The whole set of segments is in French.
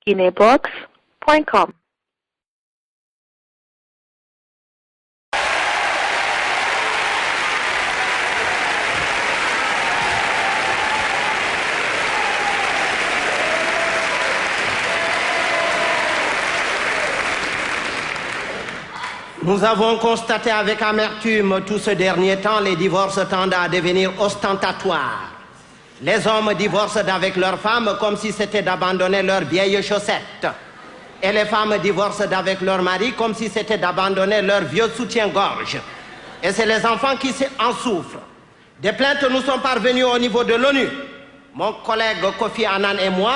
guineabooks.com. Nous avons constaté avec amertume tout ce dernier temps les divorces tendent à devenir ostentatoires. Les hommes divorcent d'avec leurs femmes comme si c'était d'abandonner leurs vieilles chaussettes. Et les femmes divorcent d'avec leurs maris comme si c'était d'abandonner leurs vieux soutiens-gorge. Et c'est les enfants qui en souffrent. Des plaintes nous sont parvenues au niveau de l'ONU. Mon collègue Kofi Annan et moi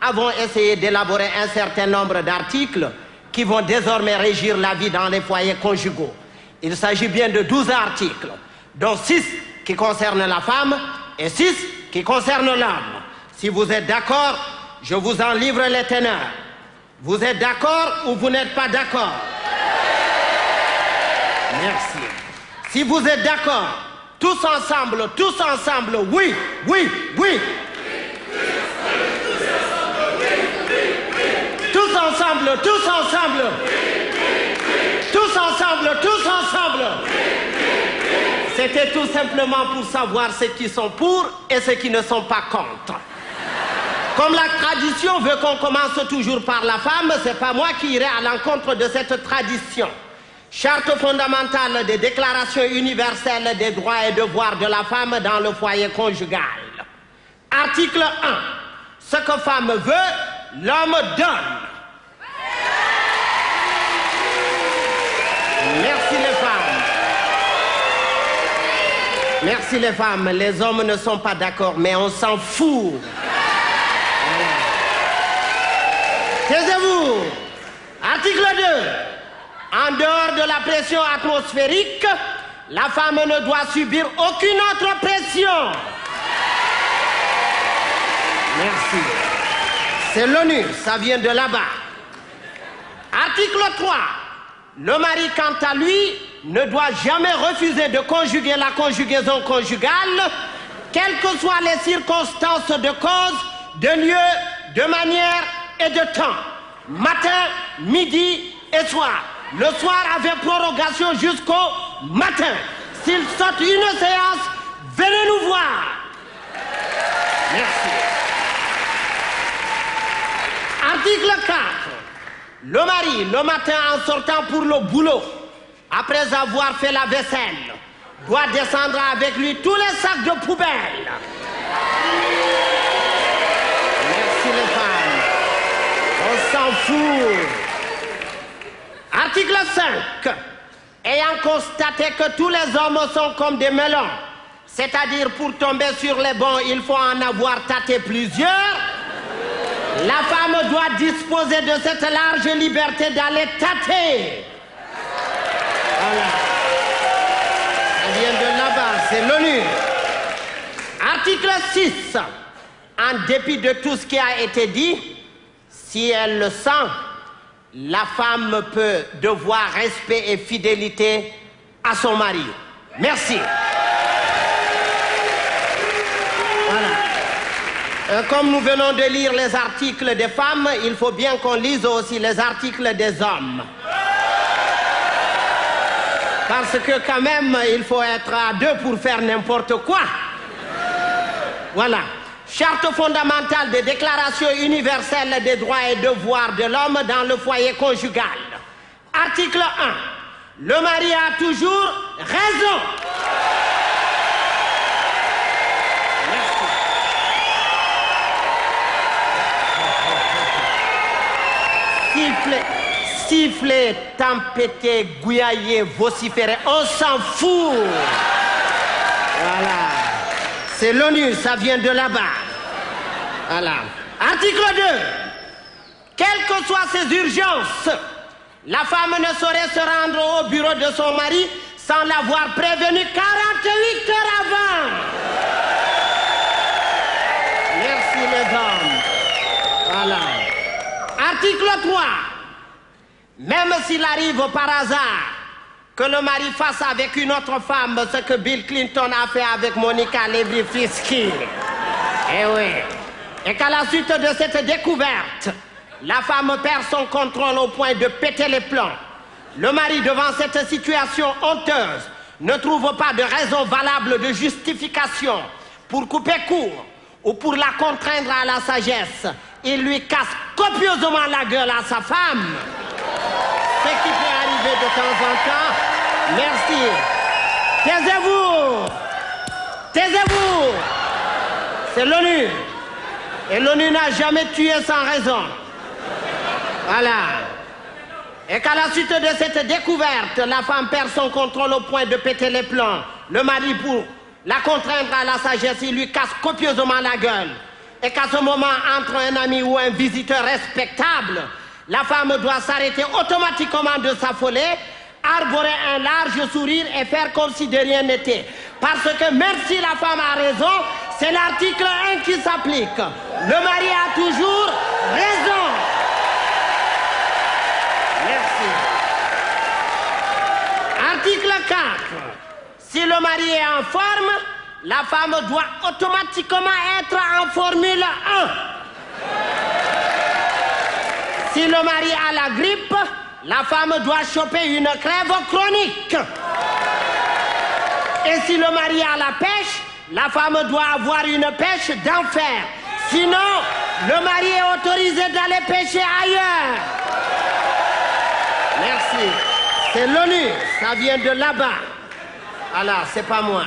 avons essayé d'élaborer un certain nombre d'articles qui vont désormais régir la vie dans les foyers conjugaux. Il s'agit bien de 12 articles, dont 6 qui concernent la femme et 6 qui concernent l'homme. Si vous êtes d'accord, je vous en livre les teneurs. Vous êtes d'accord ou vous n'êtes pas d'accord? Merci. Si vous êtes d'accord, tous ensemble, oui, oui, oui. Tous ensemble. Tous ensemble. C'était tout simplement pour savoir ceux qui sont pour et ceux qui ne sont pas contre. Comme la tradition veut qu'on commence toujours par la femme, c'est pas moi qui irai à l'encontre de cette tradition. Charte fondamentale des déclarations universelles des droits et devoirs de la femme dans le foyer conjugal. Article 1. Ce que femme veut, l'homme donne. Merci les femmes. Merci les femmes. Les hommes ne sont pas d'accord, mais on s'en fout. Taisez-vous. Article 2. En dehors de la pression atmosphérique, la femme ne doit subir aucune autre pression. Merci. C'est l'ONU, ça vient de là-bas. Article 3. Le mari, quant à lui, ne doit jamais refuser de conjuguer la conjugaison conjugale, quelles que soient les circonstances de cause, de lieu, de manière et de temps. Matin, midi et soir. Le soir avec prorogation jusqu'au matin. S'il saute une séance, venez nous voir. Merci. Article 4. Le mari, le matin en sortant pour le boulot, après avoir fait la vaisselle, doit descendre avec lui tous les sacs de poubelle. Merci les femmes. On s'en fout. Article 5. Ayant constaté que tous les hommes sont comme des melons, c'est-à-dire pour tomber sur les bons, il faut en avoir tâté plusieurs, la femme doit disposer de cette large liberté d'aller tâter. Voilà. Ça vient de là-bas, c'est l'ONU. Article 6. En dépit de tout ce qui a été dit, si elle le sent, la femme peut devoir respect et fidélité à son mari. Merci. Voilà. Comme nous venons de lire les articles des femmes, il faut bien qu'on lise aussi les articles des hommes. Parce que quand même, il faut être à deux pour faire n'importe quoi. Voilà. Charte fondamentale des déclarations universelles des droits et devoirs de l'homme dans le foyer conjugal. Article 1. Le mari a toujours raison. Merci. Siffler, tempêter, gouillailler, vociférer, on s'en fout. Voilà. C'est l'ONU, ça vient de là-bas. Voilà. Article 2. Quelles que soient ces urgences, la femme ne saurait se rendre au bureau de son mari sans l'avoir prévenu 48 heures avant. Merci les hommes. Voilà. Article 3. Même s'il arrive par hasard que le mari fasse avec une autre femme ce que Bill Clinton a fait avec Monica Lewinsky. Eh oui. Et qu'à la suite de cette découverte, la femme perd son contrôle au point de péter les plombs. Le mari, devant cette situation honteuse, ne trouve pas de raison valable de justification pour couper court ou pour la contraindre à la sagesse. Il lui casse copieusement la gueule à sa femme. Ce qui peut arriver de temps en temps. Merci. Taisez-vous. Taisez-vous. C'est l'ONU. Et l'ONU n'a jamais tué sans raison. Voilà. Et qu'à la suite de cette découverte, la femme perd son contrôle au point de péter les plombs. Le mari, pour la contraindre à la sagesse, il lui casse copieusement la gueule. Et qu'à ce moment, entre un ami ou un visiteur respectable, la femme doit s'arrêter automatiquement de s'affoler, arborer un large sourire et faire comme si de rien n'était. Parce que même si la femme a raison, c'est l'article 1 qui s'applique. Le mari a toujours raison. Merci. Article 4. Si le mari est en forme, la femme doit automatiquement être en Formule 1. Si le mari a la grippe, la femme doit choper une crève chronique. Et si le mari a la pêche, la femme doit avoir une pêche d'enfer. Sinon, le mari est autorisé d'aller pêcher ailleurs. Merci. C'est l'ONU, ça vient de là-bas. Alors, c'est pas moi.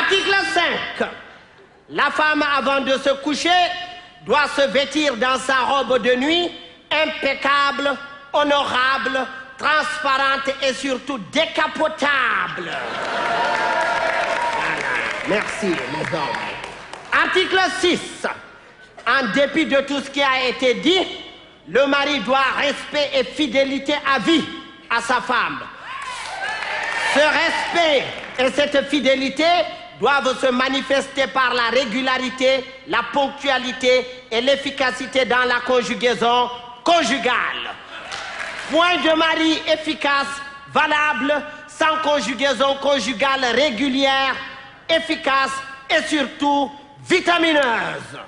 Article 5. La femme, avant de se coucher, doit se vêtir dans sa robe de nuit, impeccable, honorable, transparente et surtout décapotable. Voilà. Merci, les hommes. Article 6. En dépit de tout ce qui a été dit, le mari doit respect et fidélité à vie à sa femme. Ce respect et cette fidélité doivent se manifester par la régularité, la ponctualité et l'efficacité dans la conjugaison conjugale. Point de mari efficace, valable, sans conjugaison conjugale régulière, efficace et surtout vitamineuse.